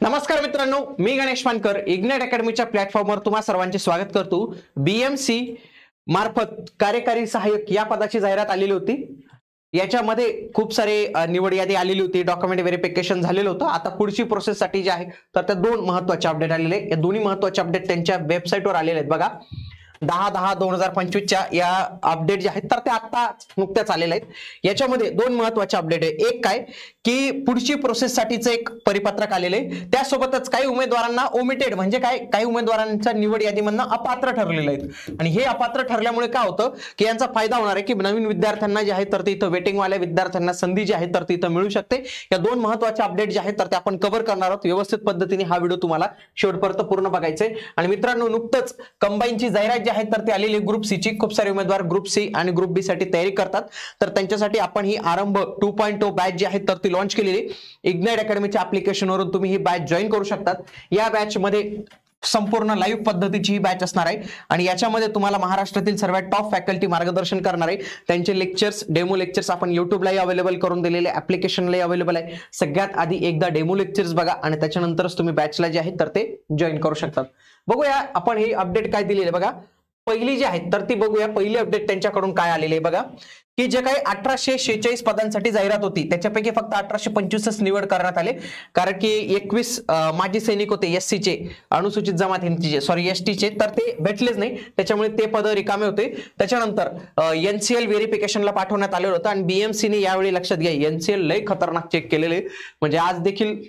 नमस्कार मित्रांनो, मी गणेश मानकर इग्नाइट अकॅडमीच्या प्लॅटफॉर्मवर तुम्हा सर्वांचे स्वागत करतो। बीएमसी मार्फत कार्यकारी सहाय्यक या पदाची जाहिरात आलेली होती। याच्यामध्ये खूप सारे निवड यादी आलेली होती, डॉक्युमेंट व्हेरिफिकेशन झालेलं होतं। आता पुढची प्रोसेस साठी जे आहे तर त्या दोन महत्त्वाचे अपडेट आलेले आहेत। या दोन्ही महत्त्वाचे अपडेट त्यांच्या वेबसाईटवर आलेले आहेत। बघा 10/10/2025 च्या या अपडेट जे आहेत तर ते आता नुकत्याच आलेले आहेत। याच्यामध्ये दोन महत्त्वाचे अपडेट आहे। एक काय की पुढची प्रोसेस साठीचं एक परिपत्रक आलेले आहे, त्यासोबतच काही उमेदवारांना ओमिटेड म्हणजे काय, काही उमेदवारांच्या निवड यादीमधनं अपात्र ठरलेले आहेत। आणि हे अपात्र ठरल्यामुळे काय होतं की यांचा फायदा होणार आहे की नवीन विद्यार्थ्यांना जे आहे तर ते इथं वेटिंग वाल्या विद्यार्थ्यांना संधी जी आहे तर ती इथं मिळू शकते। या दोन महत्त्वाचे अपडेट जे आहेत तर ते आपण कव्हर करणार आहोत। व्यवस्थित पद्धतीने हा व्हिडिओ तुम्हाला शेवटपर्यंत पूर्ण बघायचा आहे। आणि मित्रांनो, नुकतंच कंबाईनची जाहिरात जी आहे तर ती आलेली ग्रुप सी ची। खूप सारे उमेदवार ग्रुप सी आणि ग्रुप बी साठी तयारी करतात, तर त्यांच्यासाठी आपण ही आरंभ 2.0 बॅच जी आहे तर ती लॉन्च केलेली। इग्नाइट अकॅडमीच्या ऍप्लिकेशनवरून तुम्ही ही बॅच जॉईन करू शकतात। या बॅच मध्ये संपूर्ण लाईव्ह पद्धतीची ही बॅच असणार आहे आणि याच्यामध्ये तुम्हाला महाराष्ट्रातील सर्वात टॉप फॅकल्टी मार्गदर्शन करणार आहे। त्यांचे लेक्चर्स, डेमो लेक्चर्स आपण युट्यूबलाही अवेलेबल करून दिलेले, ऍप्लिकेशनलाही अवेलेबल आहे। सगळ्यात आधी एकदा डेमो लेक्चर्स बघा आणि त्याच्यानंतरच तुम्ही बॅचला जे आहे तर ते जॉईन करू शकतात। बघूया आपण हे अपडेट काय दिलेले बघा। पहिली जी आहे तर ती बघूया, पहिली अपडेट त्यांच्याकडून काय आलेली आहे बघा की जे काही 1846 पदांसाठी जाहिरात होती त्याच्यापैकी फक्त 1825च निवड करण्यात आले, कारण की 21 माजी सैनिक होते एससी चे, अनुसूचित जमातीचे सॉरी एसटी चे, तर ते भेटलेच नाही, त्याच्यामुळे ते पद रिकामे होते। त्याच्यानंतर एनसीएल व्हेरिफिकेशनला पाठवण्यात आलेलं होतं आणि बीएमसी ने यावेळी लक्षात घ्या एनसीएल लय खतरनाक चेक केलेले। म्हणजे आज देखील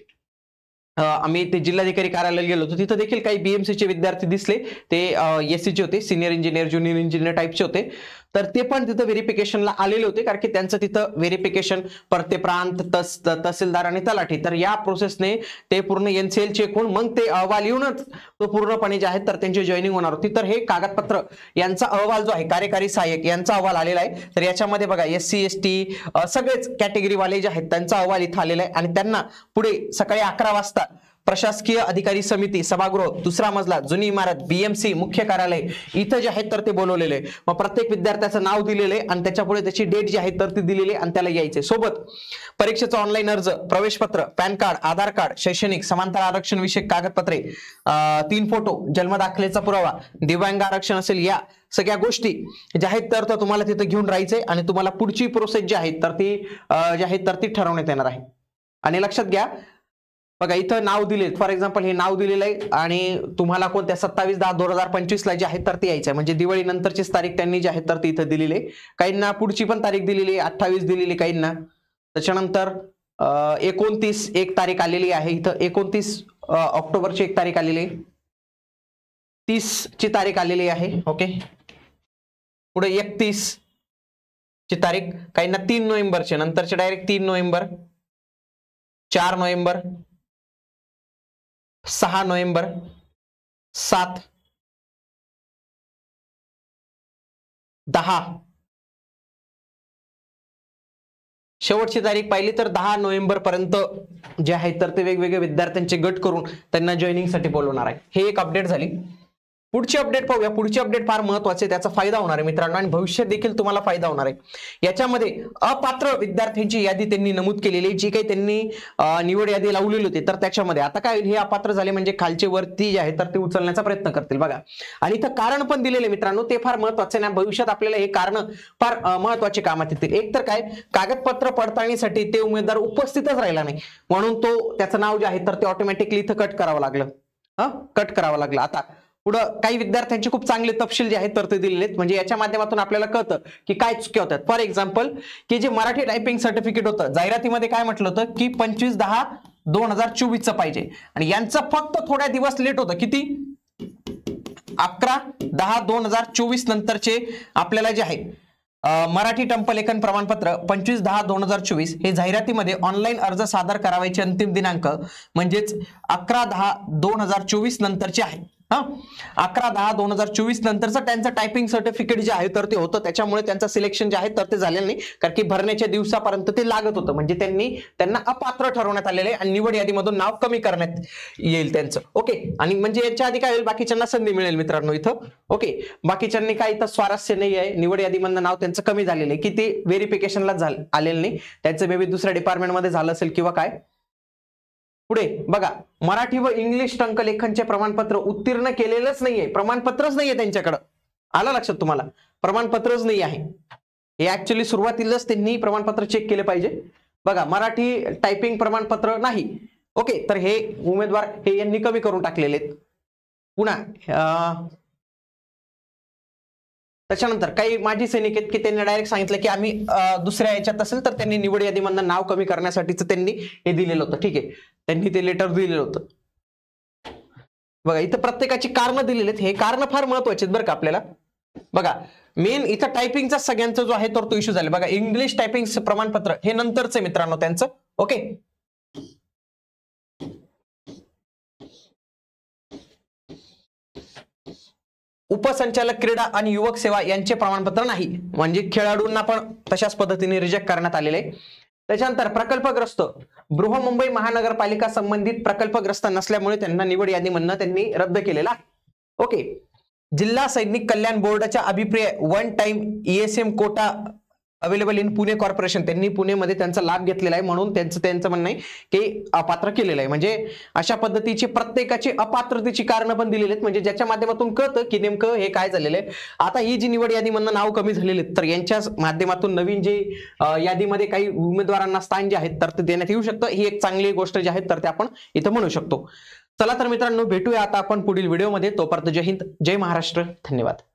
आम्ही ते जिल्हाधिकारी कार्यालयाला गेलो होतो, तिथं देखील काही बीएमसी चे विद्यार्थी दिसले, ते एससी चे होते, सिनियर इंजिनियर ज्युनियर इंजिनियर टाइपचे होते, तर ते पण तिथं व्हेरिफिकेशनला आलेले होते, कारण की त्यांचं तिथं व्हेरिफिकेशन परते प्रांत तहसीलदार आणि तलाठी, तर या प्रोसेसने ते पूर्ण एनसीएल चेक होऊन मग ते अहवाल येऊनच तो पूर्णपणे जे आहे तर त्यांची जॉईनिंग होणार होती। तर हे कागदपत्र यांचा अहवाल जो आहे कार्यकारी सहाय्यक यांचा अहवाल आलेला आहे। तर याच्यामध्ये बघा एससी एसटी सगळेच कॅटेगरी वाले जे आहेत त्यांचा अहवाल इथं आलेला आहे आणि त्यांना पुढे सकाळी 11 वाजता प्रशासकीय अधिकारी समिती सभागृह, दुसरा मजला, जुनी इमारत, बीएमसी मुख्य कार्यालय इथं जे आहे तर ते बोलवलेले आहे। मग प्रत्येक विद्यार्थ्याचं नाव दिलेले आणि त्याच्यापुढे त्याची डेट जी आहे तर ती दिलेली आणि त्याला यायचे। सोबत परीक्षेचा ऑनलाईन अर्ज, प्रवेशपत्र, पॅन कार्ड, आधार कार्ड, शैक्षणिक समांतर आरक्षण विषयक कागदपत्रे, 3 फोटो, जन्मदाखलेचा पुरावा, दिव्यांग आरक्षण असेल, या सगळ्या गोष्टी ज्या आहेत तर तुम्हाला तिथे घेऊन राहायचंय आणि तुम्हाला पुढची प्रोसेस जी आहे तर ती जी आहे तर ती ठरवण्यात येणार आहे। आणि लक्षात घ्या बघा इथं नाव दिले, फॉर एक्झाम्पल हे नाव दिलेलं आहे आणि तुम्हाला कोणत्या 27/10/2025 ला जे आहे तर ते यायचं आहे, म्हणजे दिवाळी नंतरचीच तारीख त्यांनी जी आहे तर ती इथं दिलेली आहे। काहींना पुढची पण तारीख दिलेली आहे, 28 दिलेली काहींना। त्याच्यानंतर 29 एक तारीख आलेली आहे, इथं 29 ऑक्टोबरची एक तारीख आलेली आहे, 30 ची तारीख आलेली आहे। ओके, पुढे 31 ची तारीख, काहींना 3 नोव्हेंबरचे, नंतरचे डायरेक्ट 3 नोव्हेंबर, 4 नोव्हेंबर, 6 नोव्हेंबर, 7, 10 शेवटची तारीख पाहिली तर 10 नोव्हेंबर पर्यंत जे आहे तर ते वेगवेगळे विद्यार्थ्यांचे गट करून त्यांना जॉईनिंगसाठी बोलवणार आहे। हे एक अपडेट झाली। पुढची अपडेट पाहूया। पुढची अपडेट फार महत्त्वाची आहे, त्याचा फायदा होणार आहे मित्रांनो आणि भविष्यात देखील तुम्हाला फायदा होणार आहे। याच्यामध्ये अपात्र विद्यार्थ्यांची यादी त्यांनी नमूद केलेली, जी काही त्यांनी निवड यादी लावलेली होती तर त्याच्यामध्ये आता काय हे अपात्र झाले म्हणजे खालचे वरती जे आहे तर ते उचलण्याचा प्रयत्न करतील बघा। आणि इथं कारण पण दिलेले मित्रांनो, ते फार महत्त्वाचे आहे ना, भविष्यात आपल्याला हे कारण फार महत्त्वाचे कामात येतील। एक तर काय, कागदपत्र पडताळणीसाठी ते उमेदवार उपस्थितच राहिला नाही म्हणून तो त्याचं नाव जे आहे तर ते ऑटोमॅटिकली इथं कट करावं लागलं, कट करावं लागलं। आता पुढं काही विद्यार्थ्यांचे खूप चांगले तपशील जे आहेत तर ते दिलेले आहेत, म्हणजे याच्या माध्यमातून आपल्याला कळतं की काय चुक्या होतात। फॉर एक्झाम्पल की जे मराठी टायपिंग सर्टिफिकेट होतं जाहिरातीमध्ये काय म्हटलं होतं की 25/10/2024 पाहिजे आणि यांचं फक्त थोड्या दिवस लेट होतं, किती 11/10/2024 नंतरचे आपल्याला जे आहे मराठी टंपलेखन प्रमाणपत्र 25/10/2024 हे जाहिरातीमध्ये ऑनलाईन अर्ज सादर करावायचे अंतिम दिनांक म्हणजेच 11/10/2024 नंतरचे आहे। 11/10/2024 नंतरचं त्यांचं टायपिंग सर्टिफिकेट जे आहे तर ते होतं, त्याच्यामुळे त्यांचं सिलेक्शन जे आहे तर ते झालेलं नाही, कारण की भरण्याच्या दिवसापर्यंत ते लागत होतं, म्हणजे त्यांना अपात्र ठरवण्यात आलेले आणि निवड यादीमधून नाव कमी करण्यात येईल त्यांचं। ओके, आणि म्हणजे याच्या आधी काय होईल, बाकीच्यांना संधी मिळेल मित्रांनो इथं। ओके, बाकीच्यांनी काय इथं स्वारस्य नाही आहे, निवड यादीमधनं नाव त्यांचं कमी झालेलं आहे की ते व्हेरिफिकेशनला आलेलं नाही, त्यांचं मे बी दुसऱ्या डिपार्टमेंटमध्ये झालं असेल किंवा काय, पुढे बघा, मराठी व इंग्लिश टंकलेखनचे प्रमाणपत्र उत्तीर्ण केलेलंच नाहीये, प्रमाणपत्रच नाहीये त्यांच्याकडं. आलं लक्षात तुम्हाला? प्रमाणपत्रच नाही आहे. हे ऍक्च्युअली सुरुवातीलाच त्यांनी प्रमाणपत्र चेक केले पाहिजे. बघा, मराठी टायपिंग प्रमाणपत्र नाही. ओके, तर हे उमेदवार हे यांनी कमी करून टाकलेले आहेत. पुन्हा त्याच्यानंतर काही माजी सैनिक आहेत की त्यांनी डायरेक्ट सांगितलं की आम्ही दुसऱ्या याच्यात असेल तर त्यांनी निवड यादीमधनं नाव कमी करण्यासाठीच त्यांनी हे दिलेलं होतं. ठीक आहे, त्यांनी ते लेटर दिलेलं होतं. बघा, इथं प्रत्येकाची कारण दिलेली आहेत. हे कारण फार महत्वाचे आहेत बरं का आपल्याला. बघा, मेन इथं टायपिंगचा सगळ्यांचा जो आहे तर तो इश्यू झाला. बघा, इंग्लिश टायपिंग प्रमाणपत्र हे नंतरच मित्रांनो त्यांचं. ओके, उपसंचालक क्रीडा आणि युवक सेवा यांचे प्रमाणपत्र नाही, म्हणजे खेळाडूंना पण तशाच पद्धतीने रिजेक्ट करण्यात आलेले आहे. त्याच्यानंतर प्रकल्पग्रस्त, बृहन्मुंबई महानगरपालिका संबंधित प्रकल्पग्रस्त नसल्यामुळे त्यांना निवड यादीमधनं त्यांनी रद्द केलेला. ओके, जिल्हा सैनिक कल्याण बोर्डाच्या अभिप्राय one time ESM quota available in Pune corporation, त्यांनी पुणेमध्ये त्यांचा लाभ घेतलेला आहे म्हणून त्यांचं म्हणणं आहे की अपात्र केलेलं आहे. म्हणजे अशा पद्धतीची प्रत्येकाची अपात्रतेची कारणं पण दिलेली आहेत, म्हणजे ज्याच्या माध्यमातून कळतं की नेमकं हे काय झालेलं आहे. आता ही जी निवड यादीमधनं नाव कमी झालेली आहेत तर यांच्या माध्यमातून नवीन जे यादीमध्ये काही उमेदवारांना स्थान जे आहेत तर ते देण्यात येऊ शकतं. ही एक चांगली गोष्ट जी आहे तर ते आपण इथं म्हणू शकतो. चला तर मित्रांनो, भेटूया आता आपण पुढील व्हिडिओमध्ये. तोपर्यंत जय हिंद, जय महाराष्ट्र, धन्यवाद.